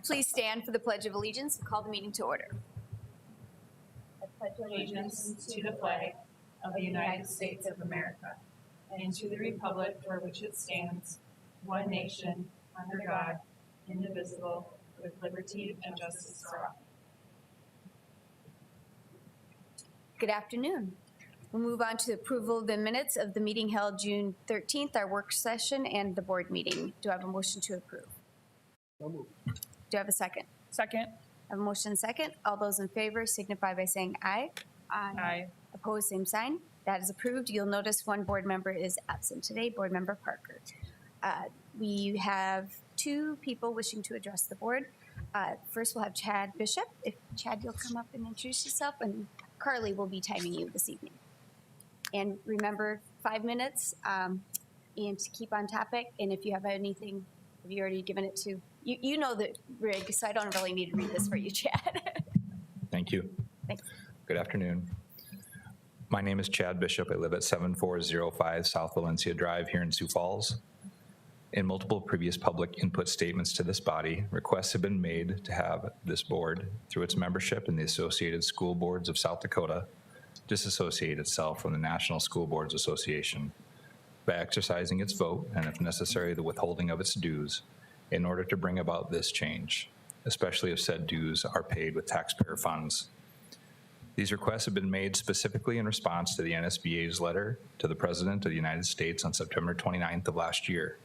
Please stand for the Pledge of Allegiance and call the meeting to order. I pledge allegiance to the flag of the United States of America and to the republic for which it stands, one nation, under God, indivisible, with liberty and justice for all. Good afternoon. We'll move on to approval of the minutes of the meeting held June 13th, our work session, and the board meeting. Do I have a motion to approve? So moved. Do I have a second? Second. I have a motion and second. All those in favor signify by saying aye. Aye. Opposed, same sign. That is approved. You'll notice one board member is absent today, Board Member Parker. We have two people wishing to address the board. First, we'll have Chad Bishop. If Chad, you'll come up and introduce yourself, and Carly will be timing you this evening. And remember, 5 minutes, and to keep on topic. And if you have anything, have you already given it to? You know the rig, so I don't really need to read this for you, Chad. Thank you. Thanks. Good afternoon. My name is Chad Bishop. I live at 7405 South Valencia Drive here in Sioux Falls. In multiple previous public input statements to this body, requests have been made to have this board, through its membership in the Associated School Boards of South Dakota, disassociate itself from the National School Boards Association by exercising its vote, and if necessary, the withholding of its dues, in order to bring about this change, especially if said dues are paid with taxpayer funds. These requests have been made specifically in response to the NSBA's letter to the President of the United States on September 29th of last year,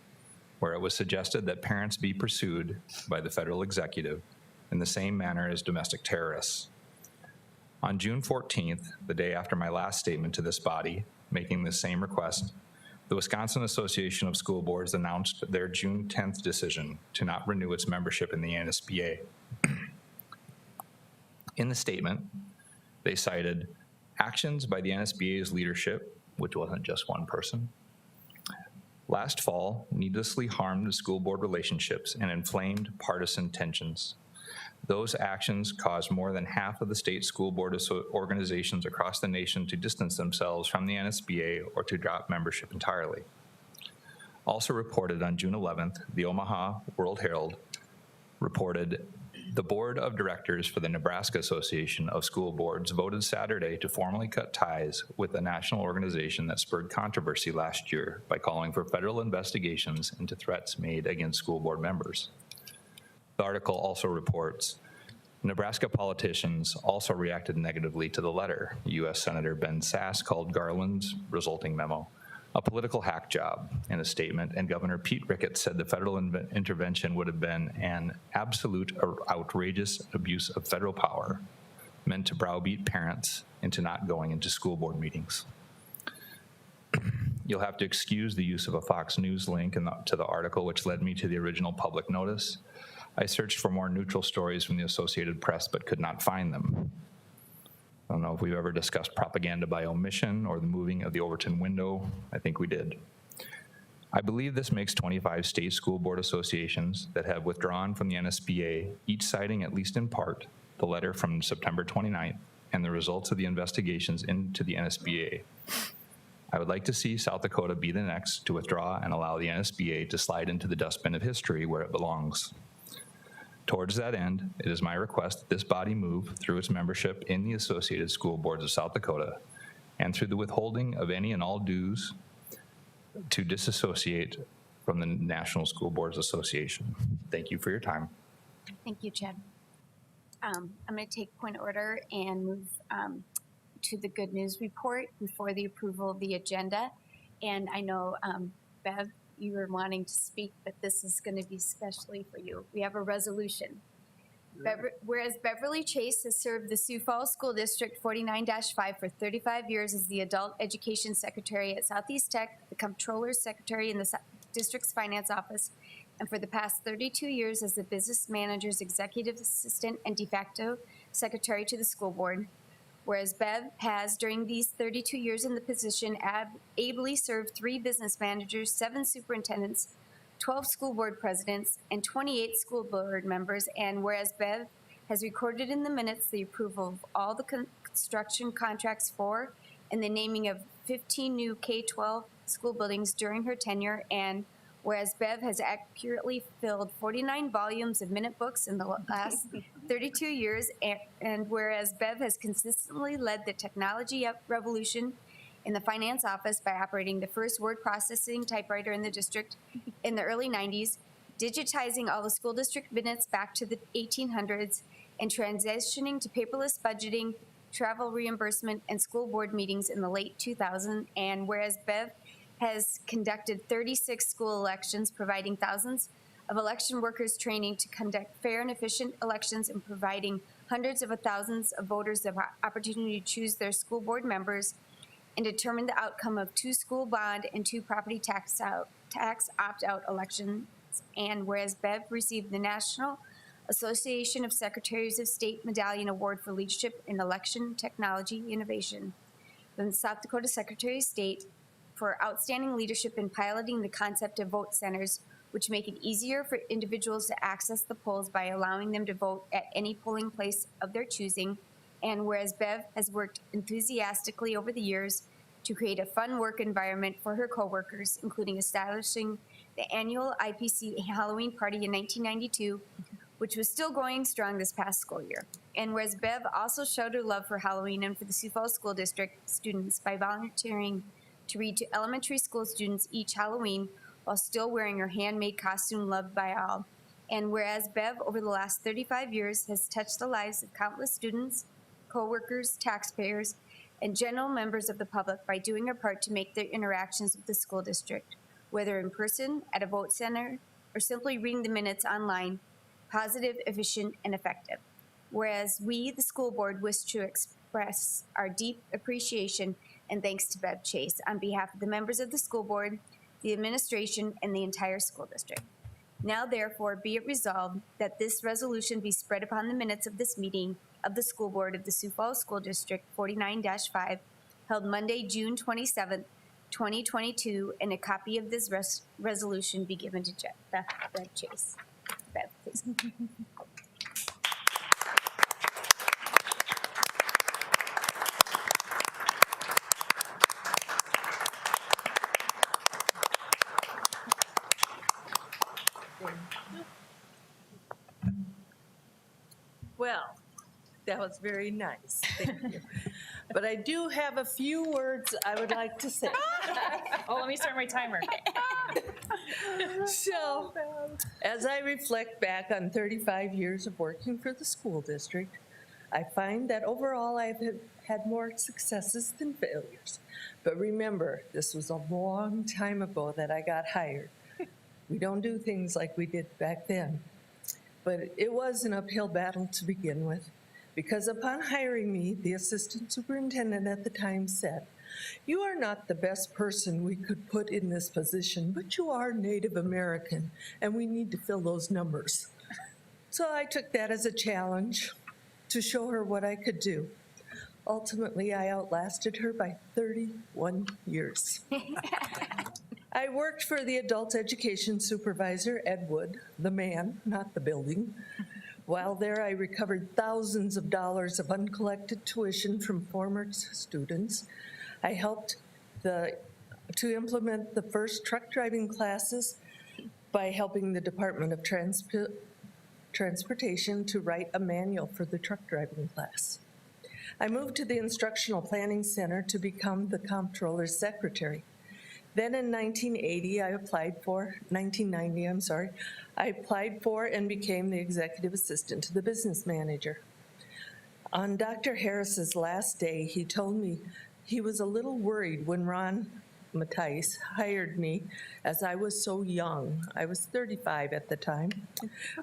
where it was suggested that parents be pursued by the federal executive in the same manner as domestic terrorists. On June 14th, the day after my last statement to this body, making the same request, the Wisconsin Association of School Boards announced their June 10th decision to not renew its membership in the NSBA. In the statement, they cited actions by the NSBA's leadership, which wasn't just one person, last fall needlessly harmed the school board relationships and inflamed partisan tensions. Those actions caused more than half of the state school board organizations across the nation to distance themselves from the NSBA or to drop membership entirely. Also reported on June 11th, the Omaha World Herald reported the board of directors for the Nebraska Association of School Boards voted Saturday to formally cut ties with the national organization that spurred controversy last year by calling for federal investigations into threats made against school board members. The article also reports Nebraska politicians also reacted negatively to the letter. U.S. Senator Ben Sasse called Garland's resulting memo a political hack job in a statement, and Governor Pete Ricketts said the federal intervention would have been an absolute or outrageous abuse of federal power meant to browbeat parents into not going into school board meetings. You'll have to excuse the use of a Fox News link to the article, which led me to the original public notice. I searched for more neutral stories from the Associated Press, but could not find them. I don't know if we've ever discussed propaganda by omission or the moving of the Overton window. I think we did. I believe this makes 25 state school board associations that have withdrawn from the NSBA, each citing, at least in part, the letter from September 29th and the results of the investigations into the NSBA. I would like to see South Dakota be the next to withdraw and allow the NSBA to slide into the dustbin of history where it belongs. Towards that end, it is my request that this body move through its membership in the Associated School Boards of South Dakota and through the withholding of any and all dues to disassociate from the National School Boards Association. Thank you for your time. Thank you, Chad. I'm going to take point of order and move to the good news report before the approval of the agenda. And I know, Bev, you were wanting to speak, but this is going to be specially for you. We have a resolution. Whereas Beverly Chase has served the Sioux Falls School District 49-5 for 35 years as the Adult Education Secretary at Southeast Tech, the Comptroller's Secretary in the district's finance office, and for the past 32 years as the business manager's executive assistant and de facto secretary to the school board. Whereas Bev has, during these 32 years in the position, ably served 3 business managers, 7 superintendents, 12 school board presidents, and 28 school board members. And whereas Bev has recorded in the minutes the approval of all the construction contracts for and the naming of 15 new K-12 school buildings during her tenure, and whereas Bev has accurately filled 49 volumes of minute books in the last 32 years, and whereas Bev has consistently led the technology revolution in the finance office by operating the first word processing typewriter in the district in the early 90s, digitizing all the school district minutes back to the 1800s, and transitioning to paperless budgeting, travel reimbursement, and school board meetings in the late 2000s, and whereas Bev has conducted 36 school elections, providing thousands of election workers training to conduct fair and efficient elections, and providing hundreds of thousands of voters the opportunity to choose their school board members and determine the outcome of 2 school bond and 2 property tax opt-out elections. And whereas Bev received the National Association of Secretaries of State Medallion Award for Leadership in Election Technology Innovation from the South Dakota Secretary of State for outstanding leadership in piloting the concept of vote centers, which make it easier for individuals to access the polls by allowing them to vote at any polling place of their choosing. And whereas Bev has worked enthusiastically over the years to create a fun work environment for her coworkers, including establishing the annual IPC Halloween party in 1992, which was still going strong this past school year. And whereas Bev also showed her love for Halloween and for the Sioux Falls School District students by volunteering to read to elementary school students each Halloween while still wearing her handmade costume loved by all. And whereas Bev, over the last 35 years, has touched the lives of countless students, coworkers, taxpayers, and general members of the public by doing her part to make their interactions with the school district, whether in person, at a vote center, or simply reading the minutes online, positive, efficient, and effective. Whereas we, the school board, wish to express our deep appreciation and thanks to Bev Chase on behalf of the members of the school board, the administration, and the entire school district. Now therefore be it resolved that this resolution be spread upon the minutes of this meeting of the school board of the Sioux Falls School District 49-5 held Monday, June 27th, 2022, and a copy of this resolution be given to Bev Chase. Bev, please. Well, that was very nice. Thank you. But I do have a few words I would like to say. Oh, let me start my timer. So, as I reflect back on 35 years of working for the school district, I find that overall I've had more successes than failures. But remember, this was a long time ago that I got hired. We don't do things like we did back then. But it was an uphill battle to begin with, because upon hiring me, the assistant superintendent at the time said, "You are not the best person we could put in this position, but you are Native American, and we need to fill those numbers." So I took that as a challenge to show her what I could do. Ultimately, I outlasted her by 31 years. I worked for the adult education supervisor, Ed Wood, the man, not the building. While there, I recovered thousands of dollars of uncollected tuition from former students. I helped to implement the first truck driving classes by helping the Department of Transportation to write a manual for the truck driving class. I moved to the Instructional Planning Center to become the comptroller's secretary. Then in 1990, I applied for and became the executive assistant to the business manager. On Dr. Harris's last day, he told me he was a little worried when Ron Mattice hired me, as I was so young. I was 35 at the time.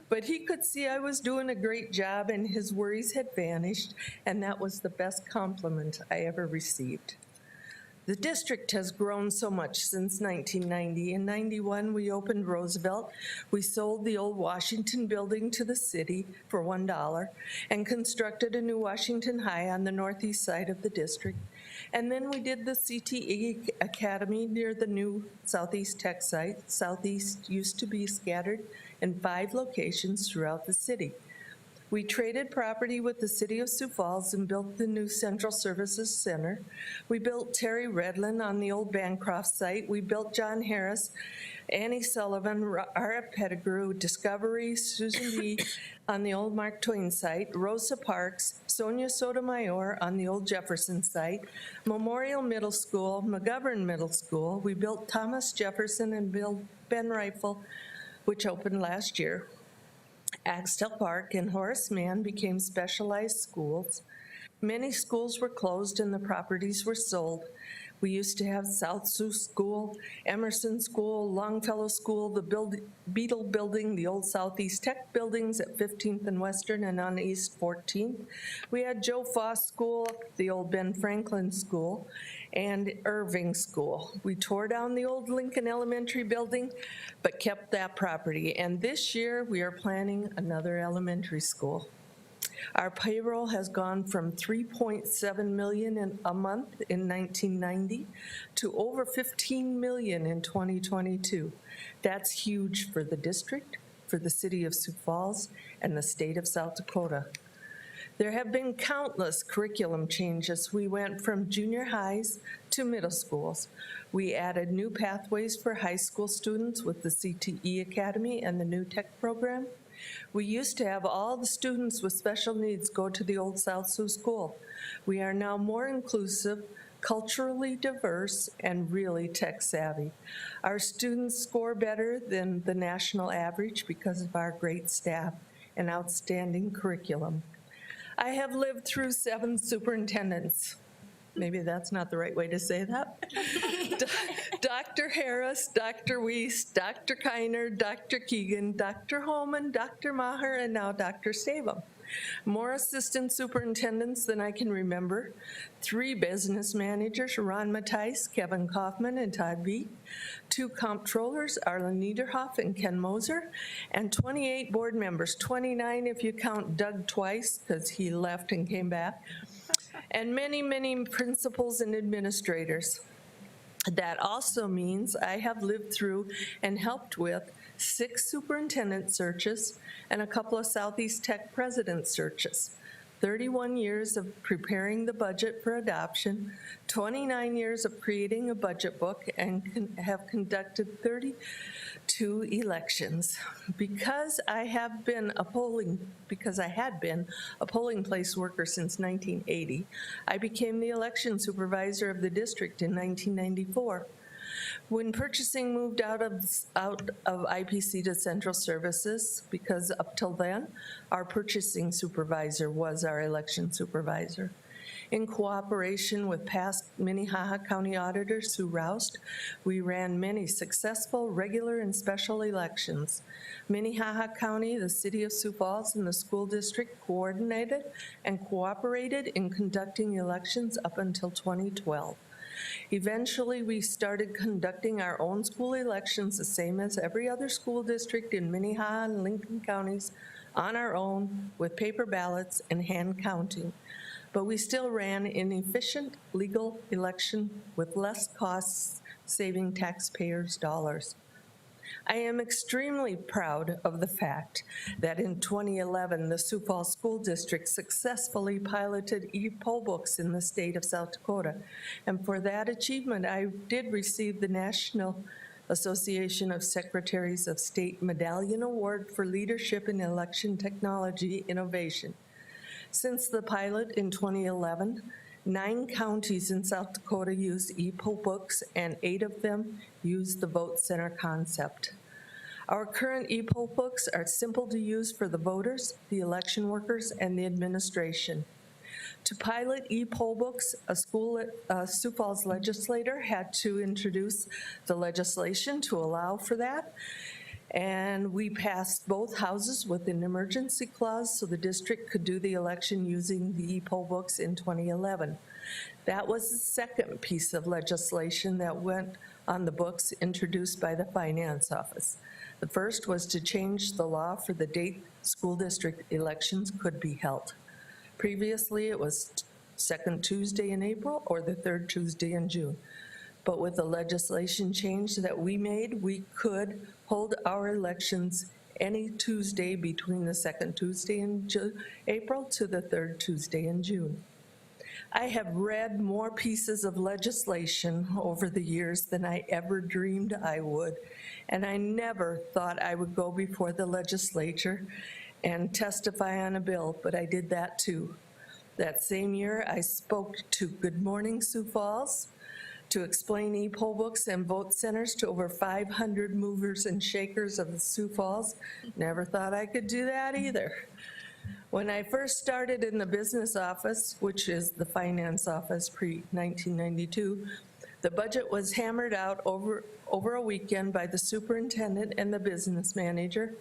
But he could see I was doing a great job and his worries had vanished, and that was the best compliment I ever received. The district has grown so much since 1990. In 91, we opened Roosevelt. We sold the old Washington building to the city for $1 and constructed a new Washington High on the northeast side of the district. And then we did the CTE Academy near the new Southeast Tech site. Southeast used to be scattered in 5 locations throughout the city. We traded property with the city of Sioux Falls and built the new Central Services Center. We built Terry Redlin on the old Bancroft site. We built John Harris, Annie Sullivan, R.F. Pettigrew, Discovery, Susan B. on the old Mark Twain site, Rosa Parks, Sonia Sotomayor on the old Jefferson site, Memorial Middle School, McGovern Middle School. We built Thomas Jefferson and built Ben Rifle, which opened last year. Axtell Park and Horace Mann became specialized schools. Many schools were closed and the properties were sold. We used to have South Sioux School, Emerson School, Longfellow School, the Beetle Building, the old Southeast Tech buildings at 15th and Western and on East 14th. We had Joe Foss School, the old Ben Franklin School, and Irving School. We tore down the old Lincoln Elementary building, but kept that property. And this year, we are planning another elementary school. Our payroll has gone from $3.7 million a month in 1990 to over $15 million in 2022. That's huge for the district, for the city of Sioux Falls, and the state of South Dakota. There have been countless curriculum changes. We went from junior highs to middle schools. We added new pathways for high school students with the CTE Academy and the new tech program. We used to have all the students with special needs go to the old South Sioux School. We are now more inclusive, culturally diverse, and really tech savvy. Our students score better than the national average because of our great staff and outstanding curriculum. I have lived through 7 superintendents. Maybe that's not the right way to say that. Dr. Harris, Dr. Weiss, Dr. Kiner, Dr. Keegan, Dr. Holman, Dr. Maher, and now Dr. Stabum. More assistant superintendents than I can remember. 3 business managers, Ron Mattice, Kevin Kaufman, and Todd B. 2 comptrollers, Arlen Niederhoff and Ken Moser, and 28 board members, 29 if you count Doug twice, because he left and came back, and many, many principals and administrators. That also means I have lived through and helped with 6 superintendent searches and a couple of Southeast Tech president searches. 31 years of preparing the budget for adoption, 29 years of creating a budget book, and have conducted 32 elections. Because I had been a polling place worker since 1980, I became the election supervisor of the district in 1994. When purchasing moved out of IPC to Central Services, because up till then, our purchasing supervisor was our election supervisor. In cooperation with past Minnehaha County auditors Sue Roust, we ran many successful regular and special elections. Minnehaha County, the city of Sioux Falls, and the school district coordinated and cooperated in conducting elections up until 2012. Eventually, we started conducting our own school elections the same as every other school district in Minnehaha and Lincoln counties on our own with paper ballots and hand counting. But we still ran an efficient, legal election with less costs, saving taxpayers' dollars. I am extremely proud of the fact that in 2011, the Sioux Falls School District successfully piloted e-poll books in the state of South Dakota. And for that achievement, I did receive the National Association of Secretaries of State Medallion Award for Leadership in Election Technology Innovation. Since the pilot in 2011, 9 counties in South Dakota use e-poll books, and 8 of them use the vote center concept. Our current e-poll books are simple to use for the voters, the election workers, and the administration. To pilot e-poll books, a Sioux Falls legislator had to introduce the legislation to allow for that. And we passed both houses with an emergency clause so the district could do the election using the e-poll books in 2011. That was the second piece of legislation that went on the books introduced by the Finance Office. The first was to change the law for the date school district elections could be held. Previously, it was second Tuesday in April or the third Tuesday in June. But with the legislation change that we made, we could hold our elections any Tuesday between the second Tuesday in April to the third Tuesday in June. I have read more pieces of legislation over the years than I ever dreamed I would, and I never thought I would go before the legislature and testify on a bill, but I did that too. That same year, I spoke to Good Morning Sioux Falls to explain e-poll books and vote centers to over 500 movers and shakers of the Sioux Falls. Never thought I could do that either. When I first started in the business office, which is the finance office pre-1992, the budget was hammered out over a weekend by the superintendent and the business manager,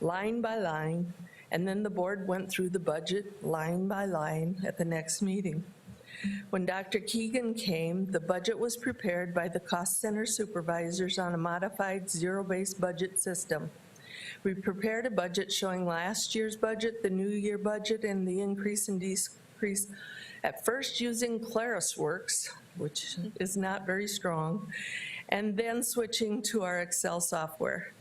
line by line, and then the board went through the budget line by line at the next meeting. When Dr. Keegan came, the budget was prepared by the cost center supervisors on a modified zero-based budget system. We prepared a budget showing last year's budget, the new year budget, and the increase and decrease, at first using ClarisWorks, which is not very strong, and then switching to our Excel software.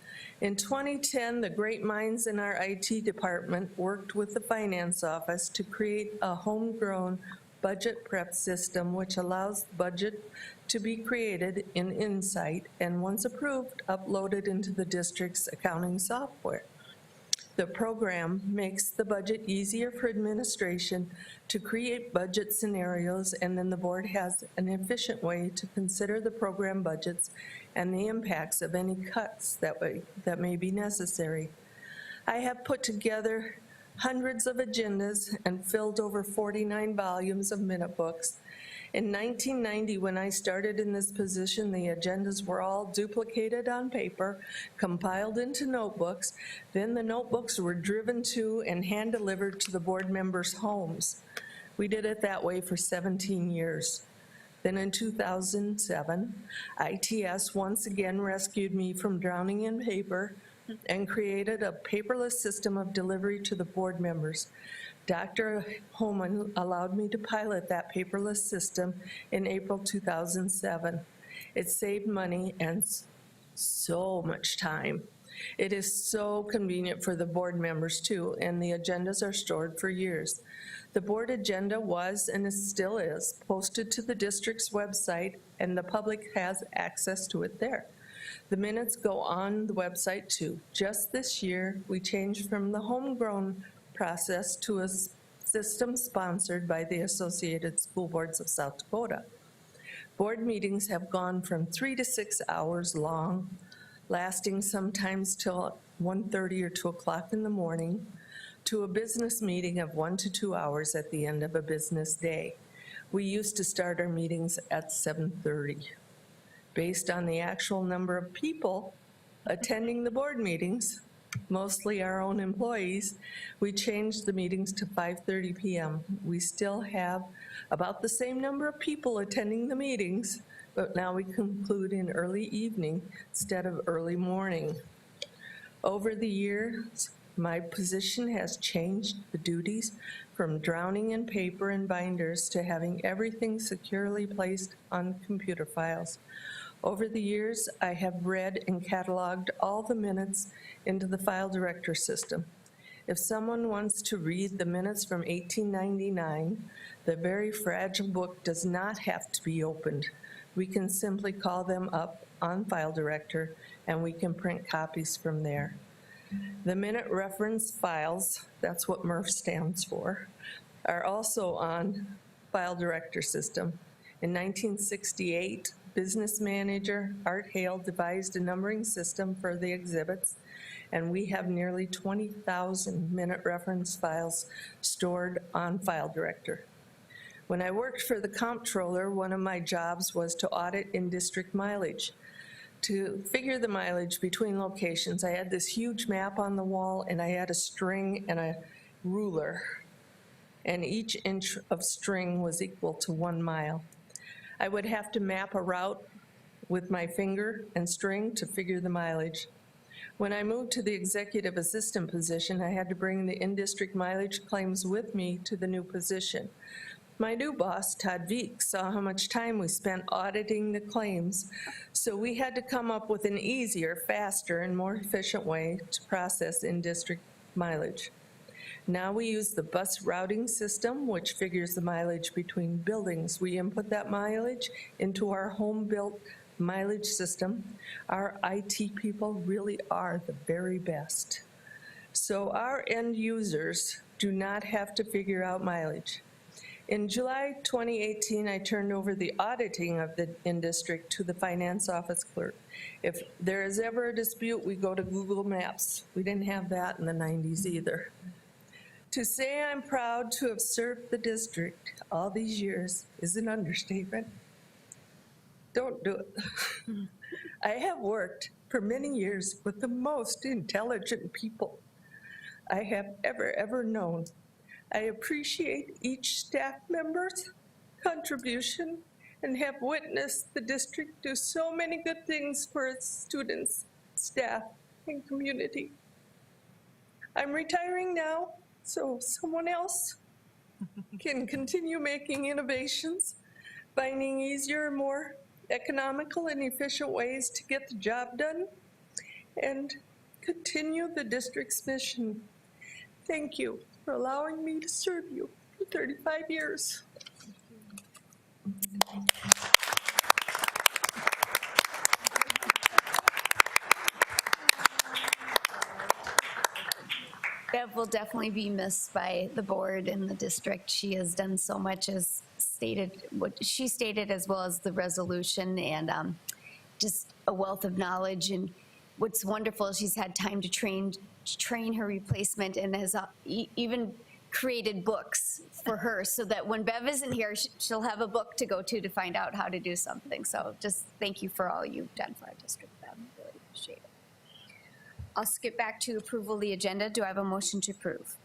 In 2010, the great minds in our IT department worked with the finance office to create a homegrown budget prep system which allows the budget to be created in Insight and once approved, uploaded into the district's accounting software. The program makes the budget easier for administration to create budget scenarios, and then the board has an efficient way to consider the program budgets and the impacts of any cuts that may be necessary. I have put together hundreds of agendas and filled over 49 volumes of minute books. In 1990, when I started in this position, the agendas were all duplicated on paper, compiled into notebooks. Then the notebooks were driven to and hand-delivered to the board members' homes. We did it that way for 17 years. Then in 2007, ITS once again rescued me from drowning in paper and created a paperless system of delivery to the board members. Dr. Holman allowed me to pilot that paperless system in April 2007. It saved money and so much time. It is so convenient for the board members too, and the agendas are stored for years. The board agenda was, and still is, posted to the district's website, and the public has access to it there. The minutes go on the website too. Just this year, we changed from the homegrown process to a system sponsored by the Associated School Boards of South Dakota. Board meetings have gone from 3 to 6 hours long, lasting sometimes till 1:30 or 2 o'clock in the morning, to a business meeting of 1 to 2 hours at the end of a business day. We used to start our meetings at 7:30. Based on the actual number of people attending the board meetings, mostly our own employees, we changed the meetings to 5:30 p.m. We still have about the same number of people attending the meetings, but now we conclude in early evening instead of early morning. Over the years, my position has changed the duties from drowning in paper and binders to having everything securely placed on computer files. Over the years, I have read and cataloged all the minutes into the file director system. If someone wants to read the minutes from 1899, the very fragile book does not have to be opened. We can simply call them up on File Director and we can print copies from there. The minute reference files, that's what MRF stands for, are also on File Director system. In 1968, business manager Art Hale devised a numbering system for the exhibits, and we have nearly 20,000 minute reference files stored on File Director. When I worked for the comptroller, one of my jobs was to audit in-district mileage. To figure the mileage between locations, I had this huge map on the wall, and I had a string and a ruler. and each inch of string was equal to 1 mile. I would have to map a route with my finger and string to figure the mileage. When I moved to the executive assistant position, I had to bring the in-district mileage claims with me to the new position. My new boss, Todd Veek, saw how much time we spent auditing the claims, so we had to come up with an easier, faster, and more efficient way to process in-district mileage. Now we use the bus routing system, which figures the mileage between buildings. We input that mileage into our home-built mileage system. Our IT people really are the very best. So our end users do not have to figure out mileage. In July 2018, I turned over the auditing of the in-district to the finance office clerk. If there is ever a dispute, we go to Google Maps. We didn't have that in the 90s either. To say I'm proud to have served the district all these years is an understatement. Don't do it. I have worked for many years with the most intelligent people I have ever known. I appreciate each staff member's contribution and have witnessed the district do so many good things for its students, staff, and community. I'm retiring now, so someone else can continue making innovations, finding easier, more economical and efficient ways to get the job done, and continue the district's mission. Thank you for allowing me to serve you for 35 years. Bev will definitely be missed by the board and the district. She has done so much, as stated, what she stated, as well as the resolution, and just a wealth of knowledge. And what's wonderful, she's had time to train her replacement, and has even created books for her, so that when Bev isn't here, she'll have a book to go to find out how to do something. So just thank you for all you've done for our district, Bev. Really appreciate it. I'll skip back to approval of the agenda. Do I have a motion to approve?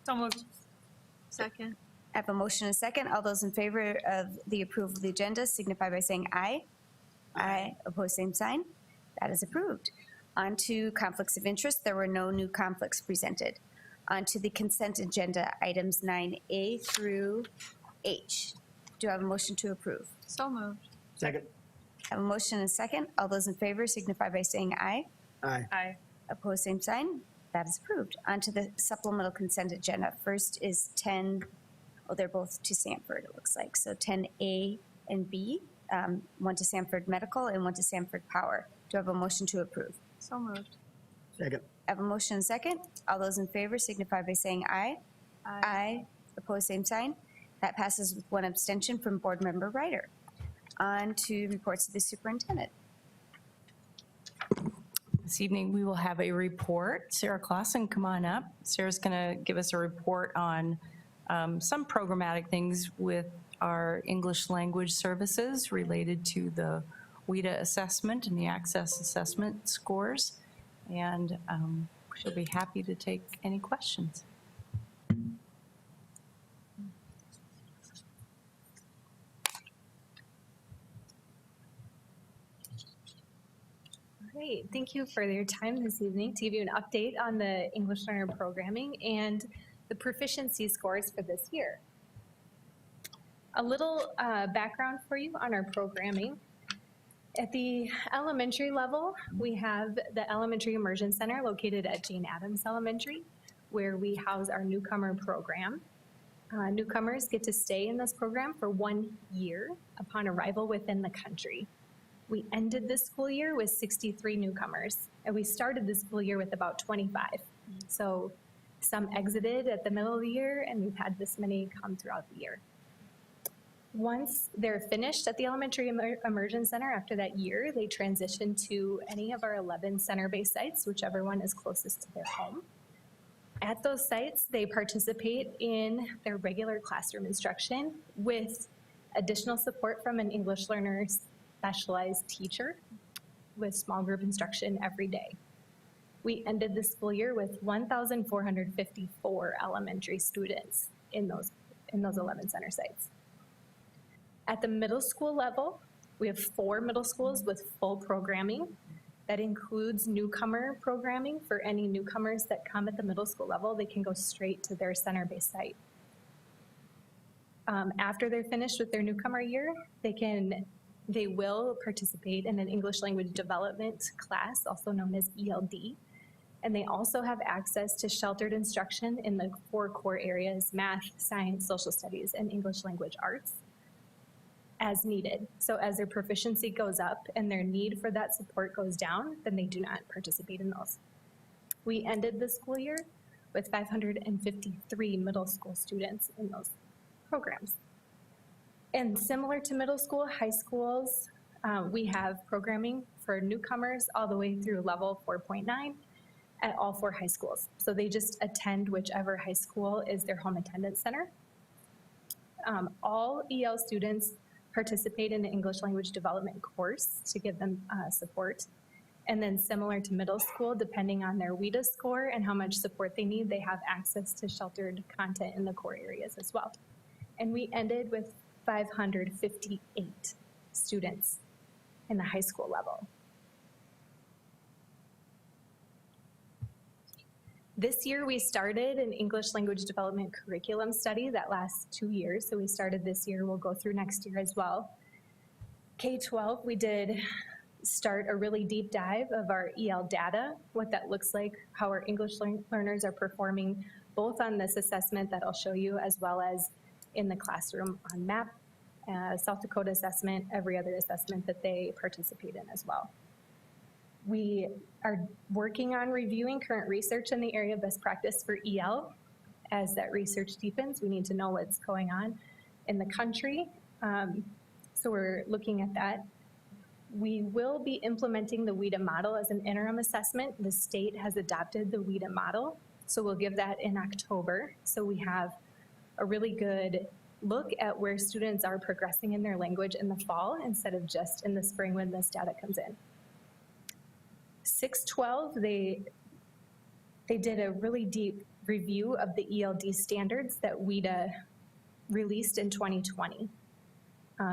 So moved. Second. I have a motion and a second. All those in favor of the approval of the agenda signify by saying aye. Aye. Opposed, same sign. That is approved. On to conflicts of interest. There were no new conflicts presented. On to the consent agenda, items 9A through H. Do I have a motion to approve? So moved. Second. I have a motion and a second. All those in favor signify by saying aye. Aye. Aye. Opposed, same sign. That is approved. On to the supplemental consent agenda. First is 10, oh, they're both to Sanford, it looks like. So 10A and B, one to Sanford Medical and one to Sanford Power. Do I have a motion to approve? So moved. Second. I have a motion and a second. All those in favor signify by saying aye. Aye. Opposed, same sign. That passes with one abstention from Board Member Ryder. On to reports of the superintendent. This evening, we will have a report. Sarah Clausen, come on up. Sarah's going to give us a report on some programmatic things with our English language services related to the WIDA assessment and the access assessment scores. And she'll be happy to take any questions. Great. Thank you for your time this evening to give you an update on the English learner programming and the proficiency scores for this year. A little background for you on our programming. At the elementary level, we have the Elementary Immersion Center located at Jane Addams Elementary, where we house our newcomer program. Newcomers get to stay in this program for 1 year upon arrival within the country. We ended this school year with 63 newcomers, and we started the school year with about 25. So some exited at the middle of the year, and we've had this many come throughout the year. Once they're finished at the Elementary Immersion Center after that year, they transition to any of our 11 center-based sites, whichever one is closest to their home. At those sites, they participate in their regular classroom instruction with additional support from an English learner specialized teacher with small group instruction every day. We ended the school year with 1,454 elementary students in those 11 center sites. At the middle school level, we have 4 middle schools with full programming. That includes newcomer programming. For any newcomers that come at the middle school level, they can go straight to their center-based site. After they're finished with their newcomer year, they will participate in an English language development class, also known as ELD. And they also have access to sheltered instruction in the 4 core areas: math, science, social studies, and English language arts, as needed. So as their proficiency goes up and their need for that support goes down, then they do not participate in those. We ended the school year with 553 middle school students in those programs. And similar to middle school, high schools, we have programming for newcomers all the way through level 4.9 at all 4 high schools. So they just attend whichever high school is their home attendance center. All EL students participate in an English language development course to give them support. And then similar to middle school, depending on their WIDA score and how much support they need, they have access to sheltered content in the core areas as well. And we ended with 558 students in the high school level. This year, we started an English language development curriculum study that lasts 2 years. So we started this year, we'll go through next year as well. K-12, we did start a really deep dive of our EL data, what that looks like, how our English learners are performing, both on this assessment that I'll show you, as well as in the classroom on MAP, South Dakota assessment, every other assessment that they participate in as well. We are working on reviewing current research in the area of best practice for EL. As that research deepens, we need to know what's going on in the country. So we're looking at that. We will be implementing the WIDA model as an interim assessment. The state has adopted the WIDA model, so we'll give that in October. So we have a really good look at where students are progressing in their language in the fall instead of just in the spring when this data comes in. 612, they did a really deep review of the ELD standards that WIDA released in 2020.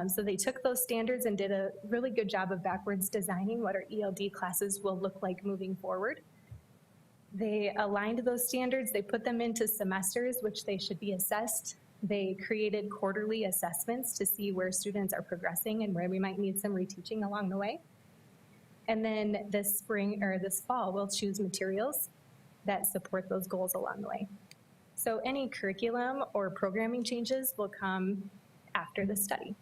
So they took those standards and did a really good job of backwards designing what our ELD classes will look like moving forward. They aligned those standards, they put them into semesters, which they should be assessed. They created quarterly assessments to see where students are progressing and where we might need some reteaching along the way. And then this spring or this fall, we'll choose materials that support those goals along the way. So any curriculum or programming changes will come after the study.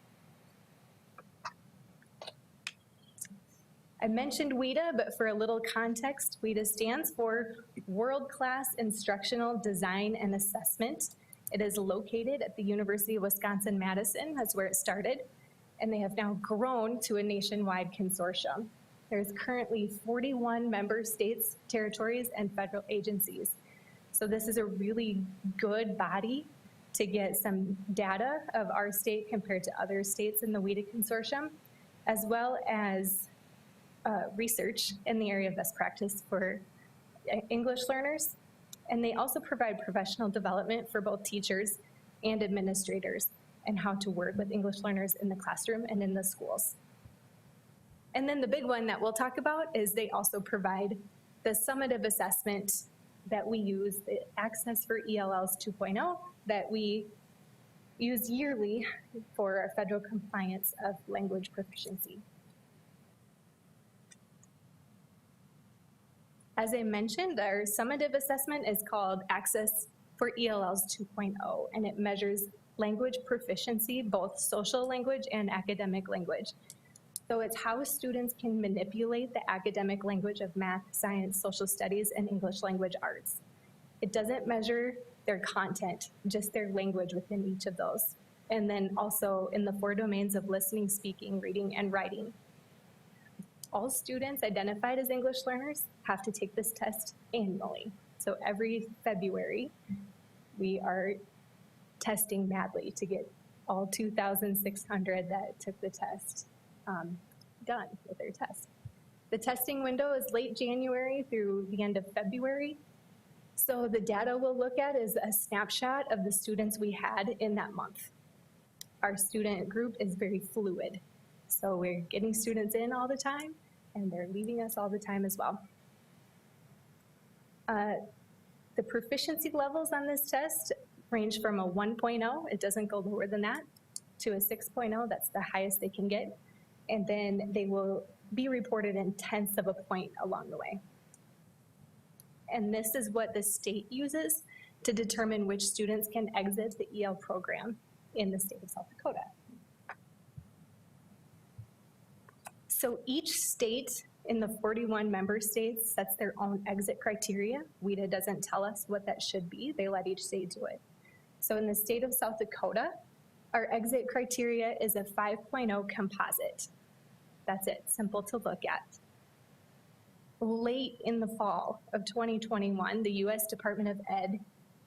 I mentioned WIDA, but for a little context, WIDA stands for World-Class Instructional Design and Assessment. It is located at the University of Wisconsin-Madison. That's where it started. And they have now grown to a nationwide consortium. There's currently 41 member states, territories, and federal agencies. So this is a really good body to get some data of our state compared to other states in the WIDA consortium, as well as research in the area of best practice for English learners. And they also provide professional development for both teachers and administrators and how to work with English learners in the classroom and in the schools. And then the big one that we'll talk about is they also provide the summative assessment that we use, the Access for ELLs 2.0 that we use yearly for our federal compliance of language proficiency. As I mentioned, our summative assessment is called Access for ELLs 2.0, and it measures language proficiency, both social language and academic language. So it's how students can manipulate the academic language of math, science, social studies, and English language arts. It doesn't measure their content, just their language within each of those. And then also in the 4 domains of listening, speaking, reading, and writing. All students identified as English learners have to take this test annually. So every February, we are testing madly to get all 2,600 that took the test done with their test. The testing window is late January through the end of February. So the data we'll look at is a snapshot of the students we had in that month. Our student group is very fluid. So we're getting students in all the time, and they're leaving us all the time as well. The proficiency levels on this test range from a 1.0, it doesn't go lower than that, to a 6.0, that's the highest they can get. And then they will be reported in tenths of a point along the way. And this is what the state uses to determine which students can exit the EL program in the state of South Dakota. So each state in the 41 member states sets their own exit criteria. WIDA doesn't tell us what that should be. They let each state do it. So in the state of South Dakota, our exit criteria is a 5.0 composite. That's it, simple to look at. Late in the fall of 2021, the U.S. Department of Ed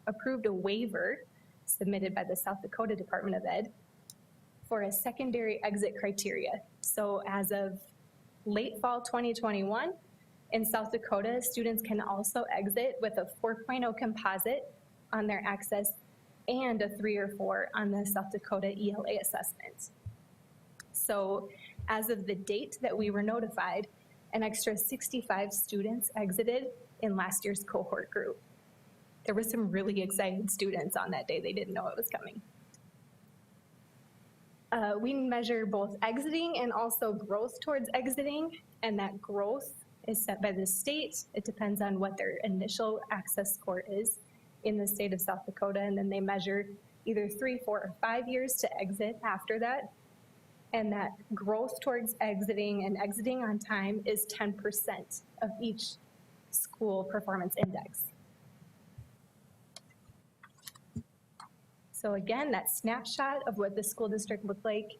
approved a waiver submitted by the South Dakota Department of Ed for a secondary exit criteria. So as of late fall 2021, in South Dakota, students can also exit with a 4.0 composite on their access and a 3 or 4 on the South Dakota ELA assessment. So as of the date that we were notified, an extra 65 students exited in last year's cohort group. There were some really excited students on that day. They didn't know it was coming. We measure both exiting and also growth towards exiting, and that growth is set by the state. It depends on what their initial access score is in the state of South Dakota, and then they measure either 3, 4, or 5 years to exit after that. And that growth towards exiting and exiting on time is 10% of each school performance index. So again, that snapshot of what the school district looked like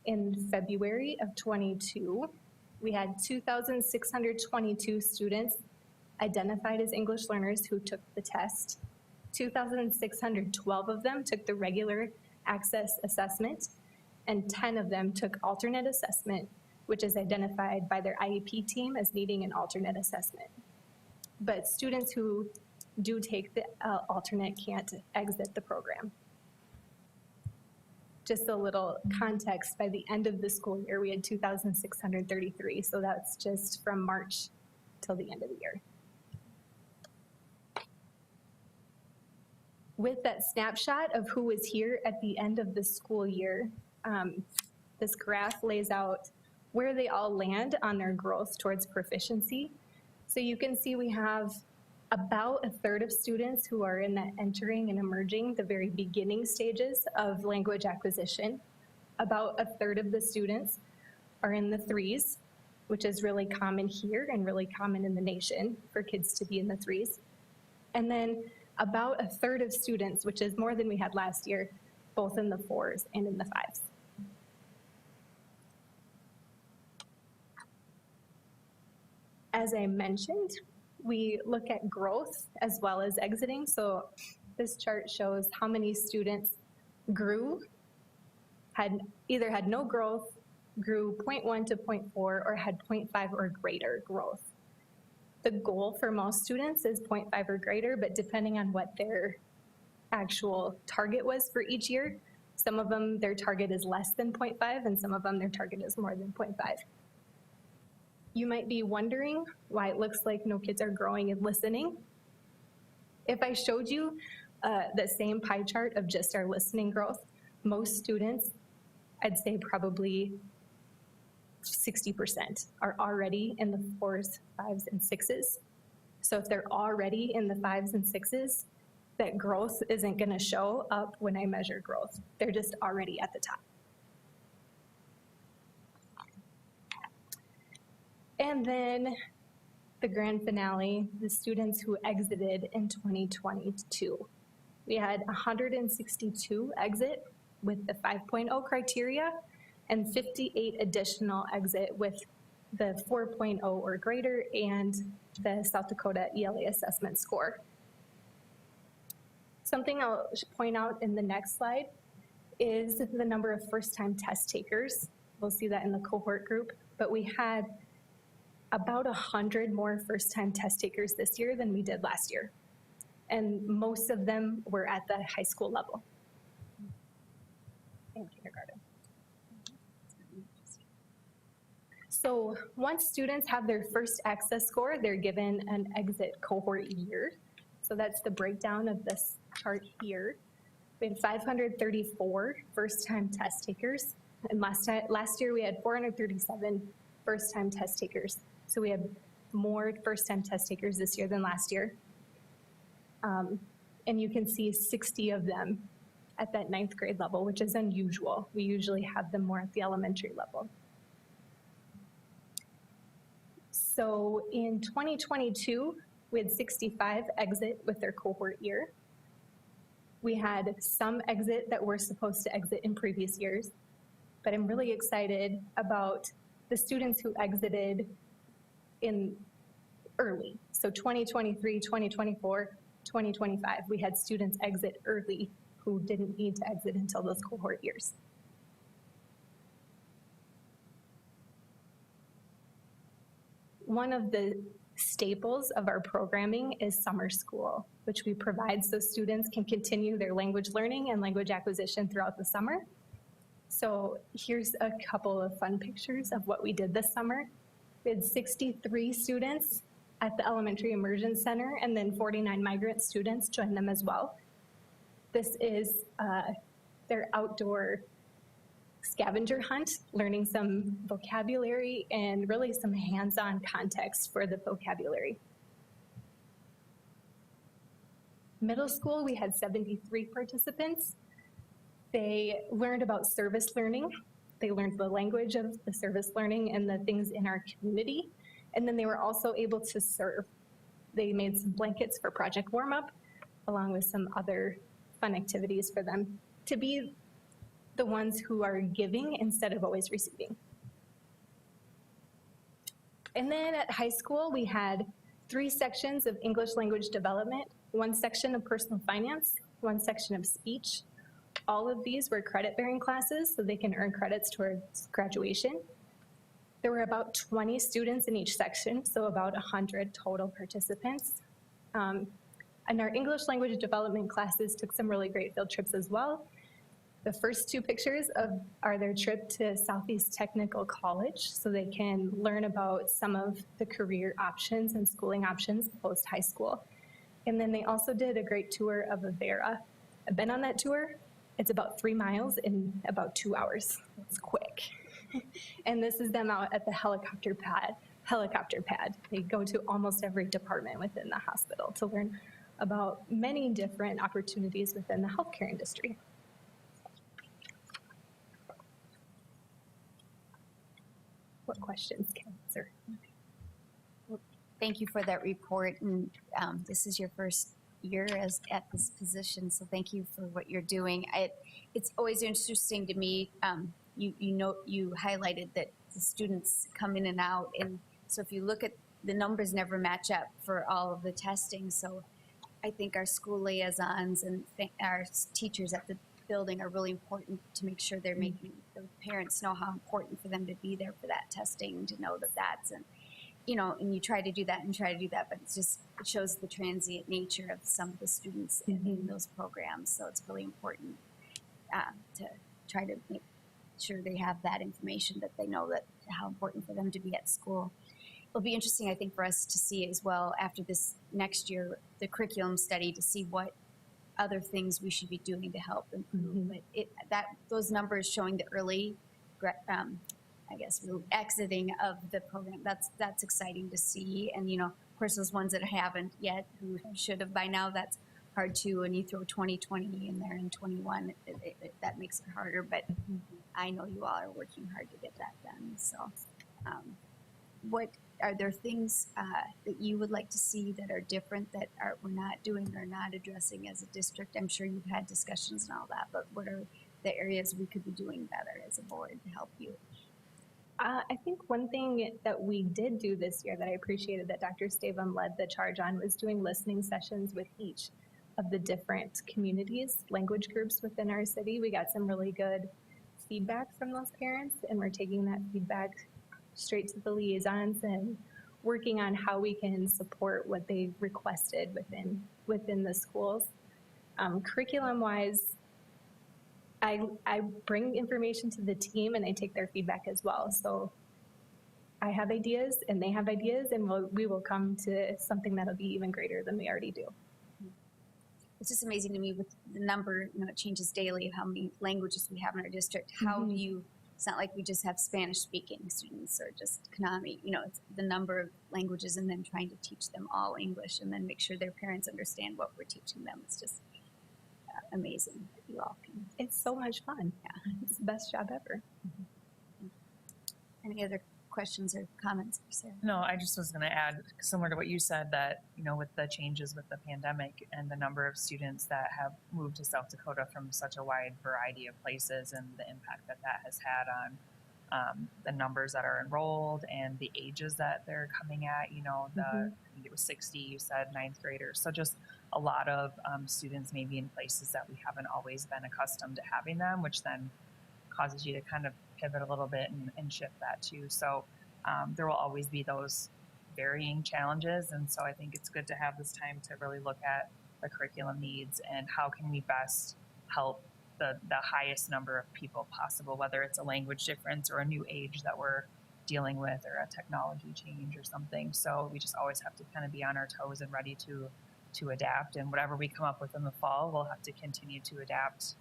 in February of 22, we had 2,622 students identified as English learners who took the test. 2,612 of them took the regular access assessment, and 10 of them took alternate assessment, which is identified by their IEP team as needing an alternate assessment. But students who do take the alternate can't exit the program. Just a little context, by the end of the school year, we had 2,633, so that's just from March till the end of the year. With that snapshot of who was here at the end of the school year, this graph lays out where they all land on their growth towards proficiency. So you can see we have about a third of students who are in that entering and emerging, the very beginning stages of language acquisition. About a third of the students are in the 3s, which is really common here and really common in the nation for kids to be in the 3s. And then about a third of students, which is more than we had last year, both in the 4s and in the 5s. As I mentioned, we look at growth as well as exiting. So this chart shows how many students grew, either had no growth, grew 0.1 to 0.4, or had 0.5 or greater growth. The goal for most students is 0.5 or greater, but depending on what their actual target was for each year, some of them, their target is less than 0.5, and some of them, their target is more than 0.5. You might be wondering why it looks like no kids are growing and listening. If I showed you the same pie chart of just our listening growth, most students, I'd say probably 60% are already in the 4s, 5s, and 6s. So if they're already in the 5s and 6s, that growth isn't gonna show up when I measure growth. They're just already at the top. And then the grand finale, the students who exited in 2022. We had 162 exit with the 5.0 criteria and 58 additional exit with the 4.0 or greater and the South Dakota ELA assessment score. Something I'll point out in the next slide is the number of first-time test takers. We'll see that in the cohort group, but we had about 100 more first-time test takers this year than we did last year. And most of them were at the high school level and kindergarten. So once students have their first access score, they're given an exit cohort year. So that's the breakdown of this chart here. We had 534 first-time test takers. And last year we had 437 first-time test takers. So we had more first-time test takers this year than last year. And you can see 60 of them at that 9th grade level, which is unusual. We usually have them more at the elementary level. So in 2022, we had 65 exit with their cohort year. We had some exit that were supposed to exit in previous years, but I'm really excited about the students who exited in early. So 2023, 2024, 2025, we had students exit early who didn't need to exit until those cohort years. One of the staples of our programming is summer school, which we provide so students can continue their language learning and language acquisition throughout the summer. So here's a couple of fun pictures of what we did this summer. We had 63 students at the Elementary Immersion Center, and then 49 migrant students joined them as well. This is their outdoor scavenger hunt, learning some vocabulary and really some hands-on context for the vocabulary. Middle school, we had 73 participants. They learned about service learning. They learned the language of the service learning and the things in our community. And then they were also able to serve. They made some blankets for project warm-up, along with some other fun activities for them to be the ones who are giving instead of always receiving. And then at high school, we had 3 sections of English language development, 1 section of personal finance, 1 section of speech. All of these were credit-bearing classes, so they can earn credits towards graduation. There were about 20 students in each section, so about 100 total participants. And our English language development classes took some really great field trips as well. The first 2 pictures are their trip to Southeast Technical College, so they can learn about some of the career options and schooling options post-high school. And then they also did a great tour of Avera. I've been on that tour. It's about 3 miles in about 2 hours. It's quick. And this is them out at the helicopter pad. They go to almost every department within the hospital to learn about many different opportunities within the healthcare industry. What questions can I answer? Thank you for that report, and this is your first year at this position, so thank you for what you're doing. It's always interesting to me. You highlighted that the students come in and out, and so if you look at the numbers, never match up for all of the testing. So I think our school liaisons and our teachers at the building are really important to make sure they're making the parents know how important for them to be there for that testing, to know that that's, and and you try to do that, but it shows the transient nature of some of the students in those programs. So it's really important to try to make sure they have that information, that they know that how important for them to be at school. It'll be interesting, I think, for us to see as well after this next year, the curriculum study, to see what other things we should be doing to help improve. But those numbers showing the early, exiting of the program, that's exciting to see. And of course, those ones that haven't yet, who should have by now, that's hard too. And you throw 2020 in there and 21, that makes it harder. But I know you all are working hard to get that done. So, what are there things that you would like to see that are different, that we're not doing or not addressing as a district? I'm sure you've had discussions and all that, but what are the areas we could be doing better as a board to help you? I think one thing that we did do this year that I appreciated that Dr. Stavum led the charge on was doing listening sessions with each of the different communities, language groups within our city. We got some really good feedback from those parents, and we're taking that feedback straight to the liaisons and working on how we can support what they've requested within the schools. Curriculum-wise, I bring information to the team and I take their feedback as well. So I have ideas and they have ideas, and we will come to something that'll be even greater than we already do. It's just amazing to me with the number, it changes daily of how many languages we have in our district. How do you, it's not like we just have Spanish speaking students or just Kanami, it's the number of languages and then trying to teach them all English and then make sure their parents understand what we're teaching them. It's just amazing that you all can. It's so much fun. Yeah, it's the best job ever. Any other questions or comments for Sarah? No, I just was going to add, similar to what you said, that, with the changes with the pandemic and the number of students that have moved to South Dakota from such a wide variety of places and the impact that that has had on the numbers that are enrolled and the ages that they're coming at, I think it was 60, you said, ninth graders. So just a lot of students maybe in places that we haven't always been accustomed to having them, which then causes you to kind of pivot a little bit and shift that too. So there will always be those varying challenges. And so I think it's good to have this time to really look at the curriculum needs and how can we best help the highest number of people possible, whether it's a language difference or a new age that we're dealing with or a technology change or something. So we just always have to kind of be on our toes and ready to adapt. And whatever we come up with in the fall, we'll have to continue to adapt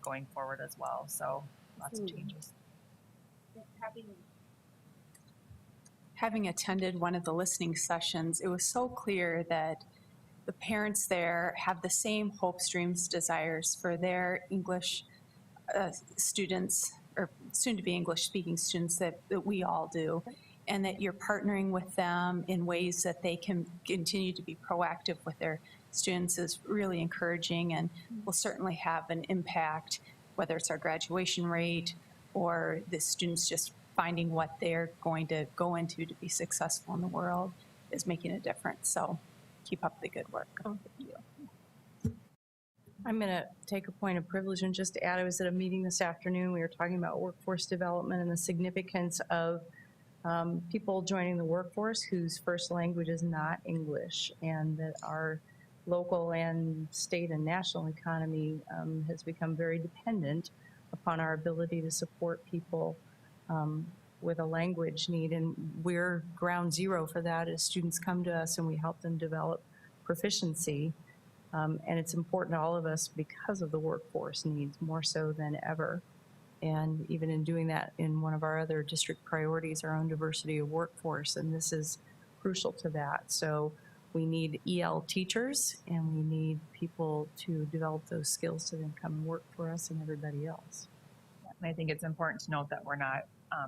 going forward as well. So lots of changes. Having attended one of the listening sessions, it was so clear that the parents there have the same hopes, dreams, desires for their English students, or soon-to-be English-speaking students that we all do, and that you're partnering with them in ways that they can continue to be proactive with their students is really encouraging and will certainly have an impact, whether it's our graduation rate or the students just finding what they're going to go into to be successful in the world is making a difference. So keep up the good work. Oh, thank you. I'm going to take a point of privilege and just add, I was at a meeting this afternoon. We were talking about workforce development and the significance of people joining the workforce whose first language is not English, and that our local and state and national economy has become very dependent upon our ability to support people with a language need. And we're ground zero for that as students come to us and we help them develop proficiency. And it's important to all of us because of the workforce needs more so than ever. And even in doing that, in one of our other district priorities, our own diversity of workforce, and this is crucial to that. So we need EL teachers and we need people to develop those skills to then come and work for us and everybody else. And I think it's important to note that we're not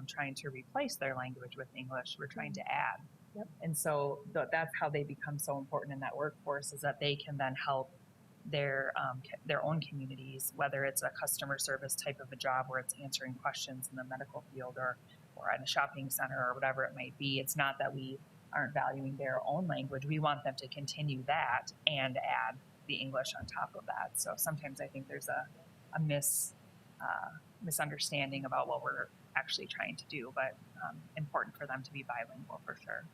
trying to replace their language with English. We're trying to add. Yep. And so that's how they become so important in that workforce, is that they can then help their own communities, whether it's a customer service type of a job where it's answering questions in the medical field or in a shopping center or whatever it might be. It's not that we aren't valuing their own language. We want them to continue that and add the English on top of that. So sometimes I think there's a misunderstanding about what we're actually trying to do, but important for them to be bilingual for sure.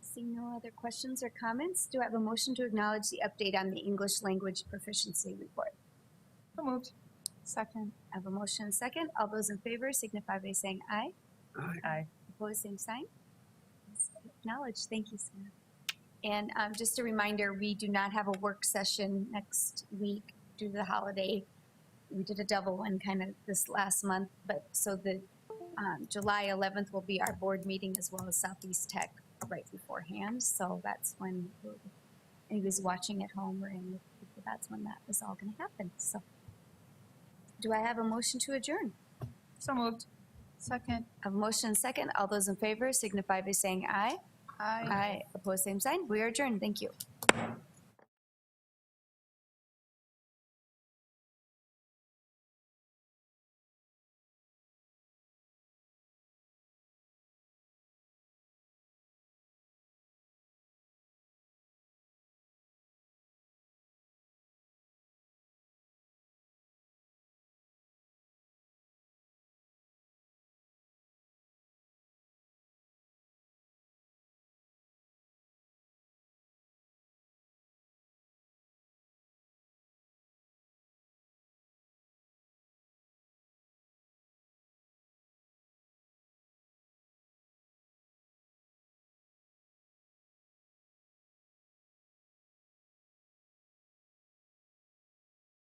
Seeing no other questions or comments, do I have a motion to acknowledge the update on the English language proficiency report? So moved. Second. I have a motion and second. All those in favor signify by saying aye. Aye. Opposed, same sign. Acknowledged. Thank you, Sarah. And just a reminder, we do not have a work session next week due to the holiday. We did a double one kind of this last month, but so the July 11th will be our board meeting as well as Southeast Tech right beforehand. So that's when anybody's watching at home or any people, that's when that is all going to happen. So do I have a motion to adjourn? So moved. Second. I have a motion and second. All those in favor signify by saying aye. Aye. Opposed, same sign. We are adjourned. Thank you.